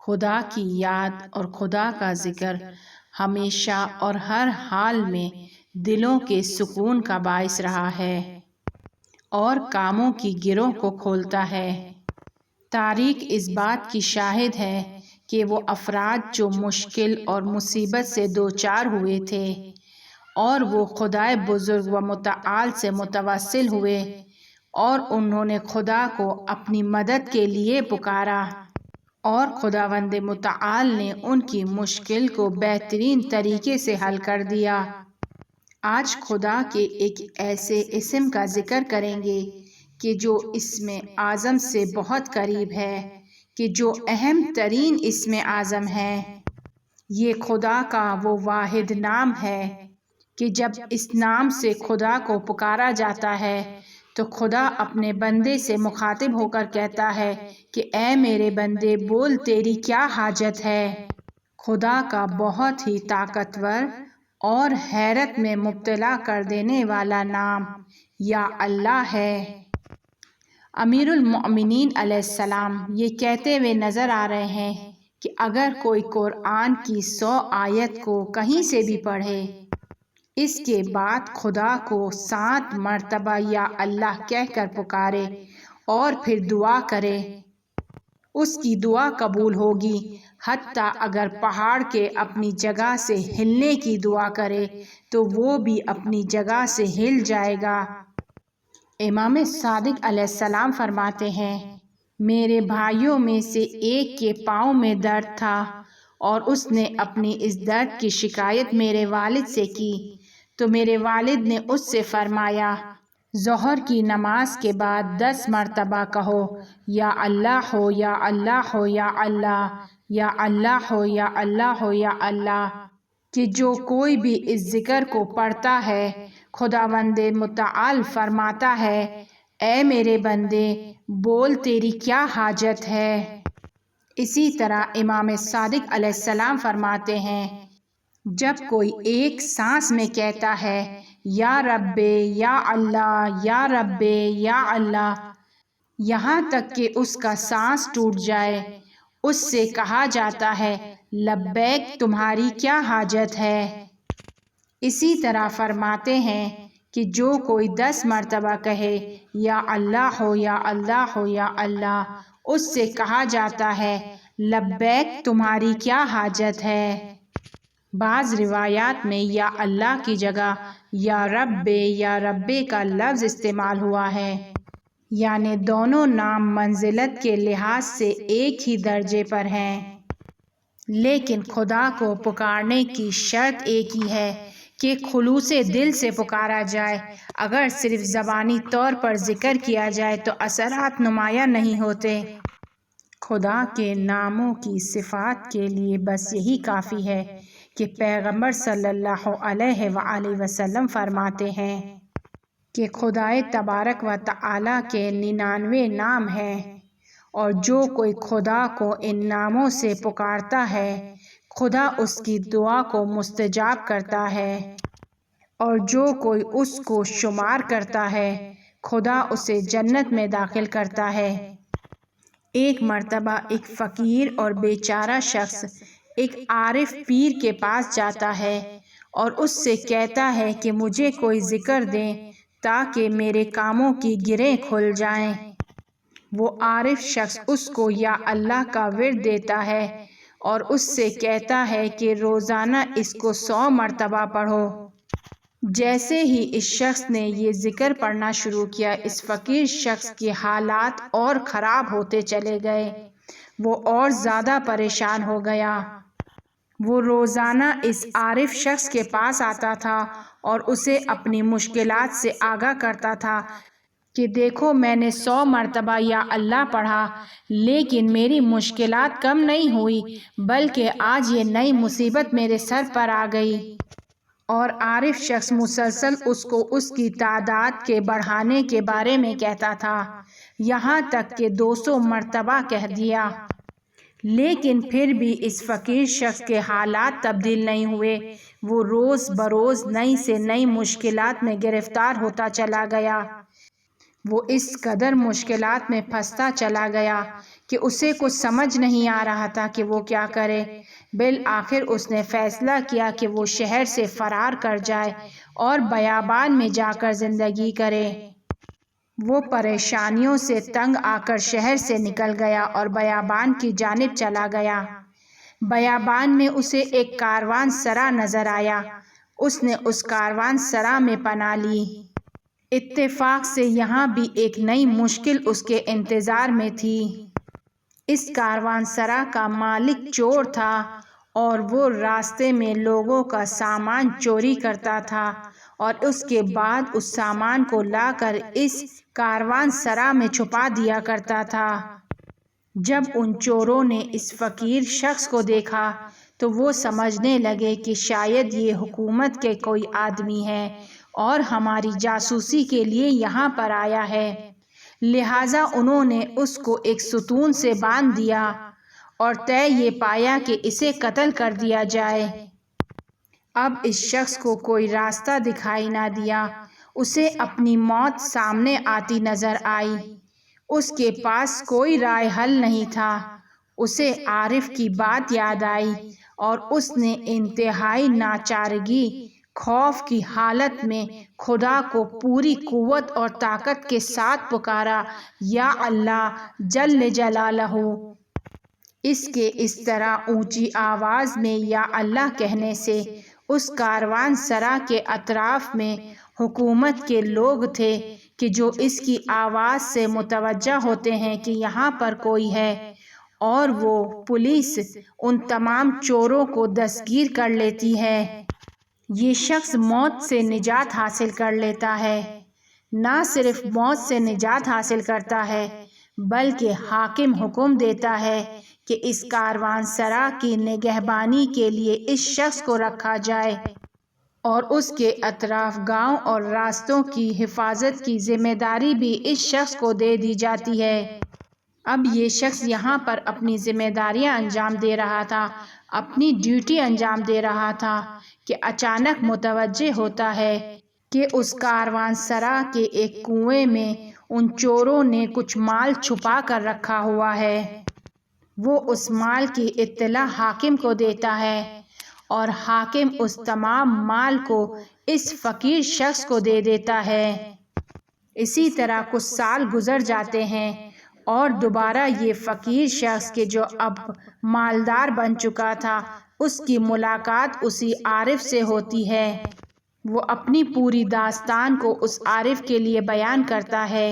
خدا کی یاد اور خدا کا ذکر ہمیشہ اور ہر حال میں دلوں کے سکون کا باعث رہا ہے اور کاموں کی گروں کو کھولتا ہے۔ تاریخ اس بات کی شاہد ہے کہ وہ افراد جو مشکل اور مصیبت سے دوچار ہوئے تھے اور وہ خدائے بزرگ و متعال سے متوسل ہوئے اور انہوں نے خدا کو اپنی مدد کے لیے پکارا اور خداوند متعال نے ان کی مشکل کو بہترین طریقے سے حل کر دیا۔ آج خدا کے ایک ایسے اسم کا ذکر کریں گے کہ جو اسم اعظم سے بہت قریب ہے، کہ جو اہم ترین اسم اعظم ہے۔ یہ خدا کا وہ واحد نام ہے کہ جب اس نام سے خدا کو پکارا جاتا ہے تو خدا اپنے بندے سے مخاطب ہو کر کہتا ہے کہ اے میرے بندے، بول تیری کیا حاجت ہے۔ خدا کا بہت ہی طاقتور اور حیرت میں مبتلا کر دینے والا نام یا اللہ ہے۔ امیر المؤمنین علیہ السلام یہ کہتے ہوئے نظر آ رہے ہیں کہ اگر کوئی قرآن کی 100 آیت کو کہیں سے بھی پڑھے، اس کے بعد خدا کو 7 مرتبہ یا اللہ کہہ کر پکارے اور پھر دعا کرے، اس کی دعا قبول ہوگی، حتیٰ اگر پہاڑ کے اپنی جگہ سے ہلنے کی دعا کرے تو وہ بھی اپنی جگہ سے ہل جائے گا۔ امام صادق علیہ السلام فرماتے ہیں، میرے بھائیوں میں سے ایک کے پاؤں میں درد تھا اور اس نے اپنی اس درد کی شکایت میرے والد سے کی تو میرے والد نے اس سے فرمایا، ظہر کی نماز کے بعد 10 مرتبہ کہو، یا اللہ ہو یا اللہ ہو یا اللہ، یا اللہ ہو یا اللہ ہو یا اللہ، کہ جو کوئی بھی اس ذکر کو پڑھتا ہے خداوند متعال فرماتا ہے، اے میرے بندے، بول تیری کیا حاجت ہے۔ اسی طرح امام صادق علیہ السلام فرماتے ہیں، جب کوئی ایک سانس میں کہتا ہے یا رب یا اللہ یا رب یا اللہ، یہاں تک کہ اس کا سانس ٹوٹ جائے، اس سے کہا جاتا ہے لبیک تمہاری کیا حاجت ہے۔ اسی طرح فرماتے ہیں کہ جو کوئی 10 مرتبہ کہے یا اللہ ہو یا اللہ ہو یا اللہ، اس سے کہا جاتا ہے لبیک تمہاری کیا حاجت ہے۔ بعض روایات میں یا اللہ کی جگہ یا رب کا لفظ استعمال ہوا ہے، یعنی دونوں نام منزلت کے لحاظ سے ایک ہی درجے پر ہیں، لیکن خدا کو پکارنے کی شرط ایک ہی ہے کہ خلوص دل سے پکارا جائے۔ اگر صرف زبانی طور پر ذکر کیا جائے تو اثرات نمایاں نہیں ہوتے۔ خدا کے ناموں کی صفات کے لیے بس یہی کافی ہے کہ پیغمبر صلی اللہ علیہ وآلہ وسلم فرماتے ہیں کہ خدائے تبارک و تعالیٰ کے 99 نام ہیں، اور جو کوئی خدا کو ان ناموں سے پکارتا ہے خدا اس کی دعا کو مستجاب کرتا ہے، اور جو کوئی اس کو شمار کرتا ہے خدا اسے جنت میں داخل کرتا ہے۔ ایک مرتبہ ایک فقیر اور بیچارہ شخص ایک عارف پیر کے پاس جاتا ہے اور اس سے کہتا ہے کہ مجھے کوئی ذکر دیں تاکہ میرے کاموں کی گریں کھل جائیں۔ وہ عارف شخص اس کو یا اللہ کا ورد دیتا ہے اور اس سے کہتا ہے کہ روزانہ اس کو 100 مرتبہ پڑھو۔ جیسے ہی اس شخص نے یہ ذکر پڑھنا شروع کیا، اس فقیر شخص کے حالات اور خراب ہوتے چلے گئے، وہ اور زیادہ پریشان ہو گیا۔ وہ روزانہ اس عارف شخص کے پاس آتا تھا اور اسے اپنی مشکلات سے آگاہ کرتا تھا کہ دیکھو میں نے 100 مرتبہ یا اللہ پڑھا لیکن میری مشکلات کم نہیں ہوئی، بلکہ آج یہ نئی مصیبت میرے سر پر آ گئی۔ اور عارف شخص مسلسل اس کو اس کی تعداد کے بڑھانے کے بارے میں کہتا تھا، یہاں تک کہ 200 مرتبہ کہہ دیا، لیکن پھر بھی اس فقیر شخص کے حالات تبدیل نہیں ہوئے۔ وہ روز بروز نئی سے نئی مشکلات میں گرفتار ہوتا چلا گیا۔ وہ اس قدر مشکلات میں پھنستا چلا گیا کہ اسے کچھ سمجھ نہیں آ رہا تھا کہ وہ کیا کرے۔ بالآخر اس نے فیصلہ کیا کہ وہ شہر سے فرار کر جائے اور بیابان میں جا کر زندگی کرے۔ وہ پریشانیوں سے تنگ آ کر شہر سے نکل گیا اور بیابان کی جانب چلا گیا۔ بیابان میں اسے ایک کاروان سرا نظر آیا۔ اس نے اس کاروان سرا میں پناہ لی۔ اتفاق سے یہاں بھی ایک نئی مشکل اس کے انتظار میں تھی۔ اس کاروان سرا کا مالک چور تھا اور وہ راستے میں لوگوں کا سامان چوری کرتا تھا اور اس کے بعد اس سامان کو لا کر اس کاروان سرا میں چھپا دیا کرتا تھا۔ جب ان چوروں نے اس فقیر شخص کو دیکھا تو وہ سمجھنے لگے کہ شاید یہ حکومت کے کوئی آدمی ہے اور ہماری جاسوسی کے لیے یہاں پر آیا ہے، لہٰذا انہوں نے اس کو ایک ستون سے باندھ دیا اور طے یہ پایا کہ اسے قتل کر دیا جائے۔ اب اس شخص کو کوئی راستہ دکھائی نہ دیا۔ اسے اپنی موت سامنے آتی نظر آئی۔ اس کے پاس کوئی رائے حل نہیں تھا۔ اسے عارف کی بات یاد آئی اور اس نے انتہائی ناچارگی، خوف کی حالت میں خدا کو پوری قوت اور طاقت کے ساتھ پکارا، یا اللہ جل جلالہ۔ اس کے اس طرح اونچی آواز میں یا اللہ کہنے سے اس کاروان سرا کے اطراف میں حکومت کے لوگ تھے کہ جو اس کی آواز سے متوجہ ہوتے ہیں کہ یہاں پر کوئی ہے، اور وہ پولیس ان تمام چوروں کو دستگیر کر لیتی ہے۔ یہ شخص موت سے نجات حاصل کر لیتا ہے۔ نہ صرف موت سے نجات حاصل کرتا ہے بلکہ حاکم حکم دیتا ہے کہ اس کاروان سرا کی نگہبانی کے لیے اس شخص کو رکھا جائے اور اس کے اطراف گاؤں اور راستوں کی حفاظت کی ذمہ داری بھی اس شخص کو دے دی جاتی ہے۔ اب یہ شخص یہاں پر اپنی ذمہ داریاں انجام دے رہا تھا، اپنی ڈیوٹی انجام دے رہا تھا کہ اچانک متوجہ ہوتا ہے کہ اس کاروان سرا کے ایک کنویں میں ان چوروں نے کچھ مال چھپا کر رکھا ہوا ہے۔ وہ اس مال کی اطلاع حاکم کو دیتا ہے اور حاکم اس تمام مال کو اس فقیر شخص کو دے دیتا ہے۔ اسی طرح کچھ سال گزر جاتے ہیں اور دوبارہ یہ فقیر شخص کہ جو اب مالدار بن چکا تھا، اس کی ملاقات اسی عارف سے ہوتی ہے۔ وہ اپنی پوری داستان کو اس عارف کے لیے بیان کرتا ہے۔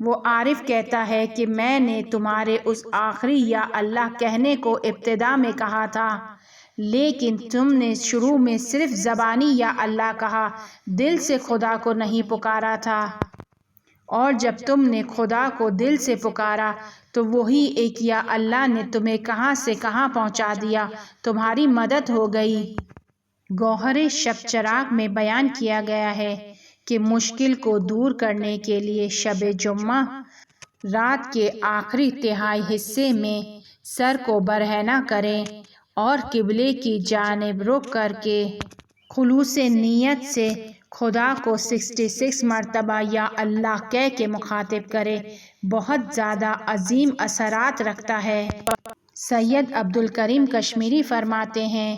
وہ عارف کہتا ہے کہ میں نے تمہارے اس آخری یا اللہ کہنے کو ابتدا میں کہا تھا، لیکن تم نے شروع میں صرف زبانی یا اللہ کہا، دل سے خدا کو نہیں پکارا تھا، اور جب تم نے خدا کو دل سے پکارا تو وہی ایک یا اللہ نے تمہیں کہاں سے کہاں پہنچا دیا، تمہاری مدد ہو گئی۔ گوہر شب چراغ میں بیان کیا گیا ہے کہ مشکل کو دور کرنے کے لیے شب جمعہ رات کے آخری تہائی حصے میں سر کو برہنہ کریں اور قبلے کی جانب رخ کر کے خلوص نیت سے خدا کو 66 مرتبہ یا اللہ کہہ کے مخاطب کرے، بہت زیادہ عظیم اثرات رکھتا ہے۔ سید عبدالکریم کشمیری فرماتے ہیں،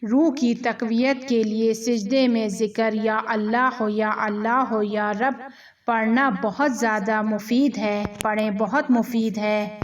روح کی تقویت کے لیے سجدے میں ذکر یا اللہ ہو یا اللہ ہو یا رب پڑھنا بہت زیادہ مفید ہے، پڑھیں، بہت مفید ہے۔